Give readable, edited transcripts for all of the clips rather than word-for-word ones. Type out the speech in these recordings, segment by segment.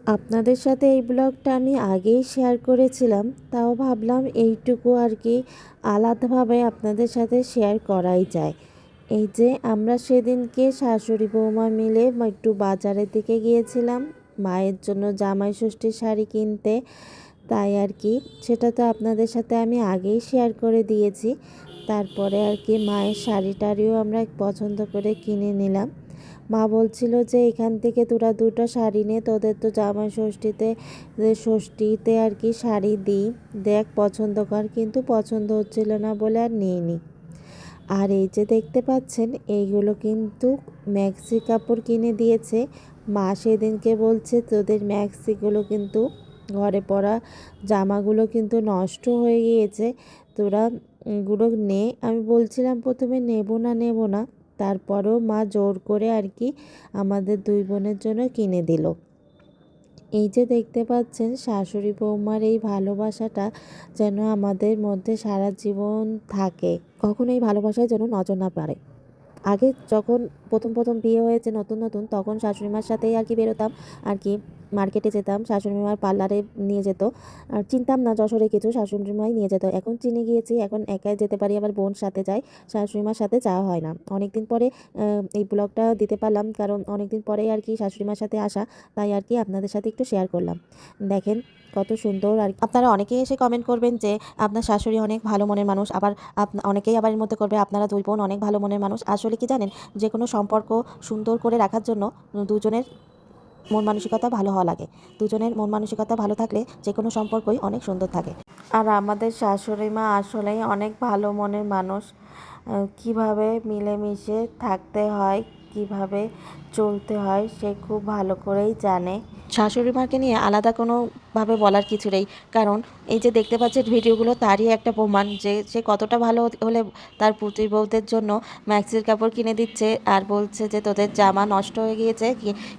আপনাদের সাথে এই ব্লগটা আমি আগেই শেয়ার করেছিলাম, তাও ভাবলাম এইটুকু আর কি আলাদাভাবে আপনাদের সাথে শেয়ার করাই যায়। এই যে আমরা সেদিনকে শাশুড়ি বৌমা মিলে একটু বাজারের দিকে গিয়েছিলাম মায়ের জন্য জামাই ষষ্ঠীর শাড়ি কিনতে। তাই আর কি সেটা তো আপনাদের সাথে আমি আগেই শেয়ার করে দিয়েছি। তারপরে আর কি মায়ের শাড়ি টাড়িও আমরা পছন্দ করে কিনে নিলাম। মা বলছিল যে এখান থেকে তোরা দুটো শাড়ি নে, তোদের তো জামাই ষষ্ঠীতে আর কি শাড়ি দিই, দেখ পছন্দ কর। কিন্তু পছন্দ হচ্ছিল না বলে আর নিইনি। আর এই যে দেখতে পাচ্ছেন এইগুলো কিন্তু ম্যাক্সি কাপড় কিনে দিয়েছে মা। সেদিনকে বলছে তোদের ম্যাক্সিগুলো কিন্তু ঘরে পরা জামাগুলো কিন্তু নষ্ট হয়ে গিয়েছে, তোরা এগুলো নে। আমি বলছিলাম প্রথমে নেব না, তারপরেও মা জোর করে আর কি আমাদের দুই বোনের জন্য কিনে দিল। এই যে দেখতে পাচ্ছেন শাশুড়ি বৌমার এই ভালোবাসাটা যেন আমাদের মধ্যে সারা জীবন থাকে, কখনো এই ভালোবাসায় যেন নজর না পড়ে। আগে যখন প্রথম বিয়ে হয়েছে নতুন নতুন, তখন শাশুড়ি মার সাথেই আর কি বেরোতাম, আর কি মার্কেটে যেতাম, শাশুড়ি মার পার্লারে নিয়ে যেত। আর চিনতাম না যশোরে কিছু, শাশুড়ি মাই নিয়ে যেত। এখন চিনে গিয়েছি, এখন একাই যেতে পারি, আবার বোন সাথে যাই, শাশুড়ি মার সাথে যাওয়া হয় না। অনেক দিন পরে এই ব্লগটা দিতে পারলাম, কারণ অনেক দিন পরেই আর কি শাশুড়ি মার সাথে আসা, তাই আর কি আপনাদের সাথে একটু শেয়ার করলাম। দেখেন কত সুন্দর। আর আপনারা অনেকেই এসে কমেন্ট করবেন যে আপনার শাশুড়ি অনেক ভালো মনের মানুষ, আবার অনেকেই আবার এর মধ্যে করবে আপনারা দুই বোন অনেক ভালো মনের মানুষ। আসলে কি জানেন, যে কোনো সম্পর্ক সুন্দর করে রাখার জন্য দুজনের মন মানসিকতা ভালো হওয়া লাগে। দুজনের মন মানসিকতা ভালো থাকলে যে কোনো সম্পর্কই অনেক সুন্দর থাকে। আর আমাদের শাশুড়ি মা আসলেই অনেক ভালো মনের মানুষ। কিভাবে মিলেমিশে থাকতে হয়, কিভাবে চলতে হয় সে খুব ভালো করেই জানে। শাশুড়ি মাকে নিয়ে আলাদা কোনোভাবে বলার কিছু নেই, কারণ এই যে দেখতে পাচ্ছেন ভিডিওগুলো তারই একটা প্রমাণ যে সে কতটা ভালো হলে তার পুত্রী বউদের জন্য ম্যাক্সির কাপড় কিনে দিচ্ছে, আর বলছে যে তোদের জামা নষ্ট হয়ে গিয়েছে,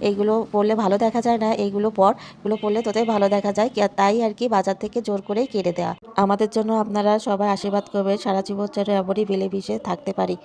এইগুলো পরলে ভালো দেখা যায় না, এইগুলো পর, এগুলো পরলে তোদের ভালো দেখা যায়, তাই আর কি বাজার থেকে জোর করেই কিনে দেওয়া। আমাদের জন্য আপনারা সবাই আশীর্বাদ করবেন, সারা জীবন যেন এমনই মিলেমিশে থাকতে পারি।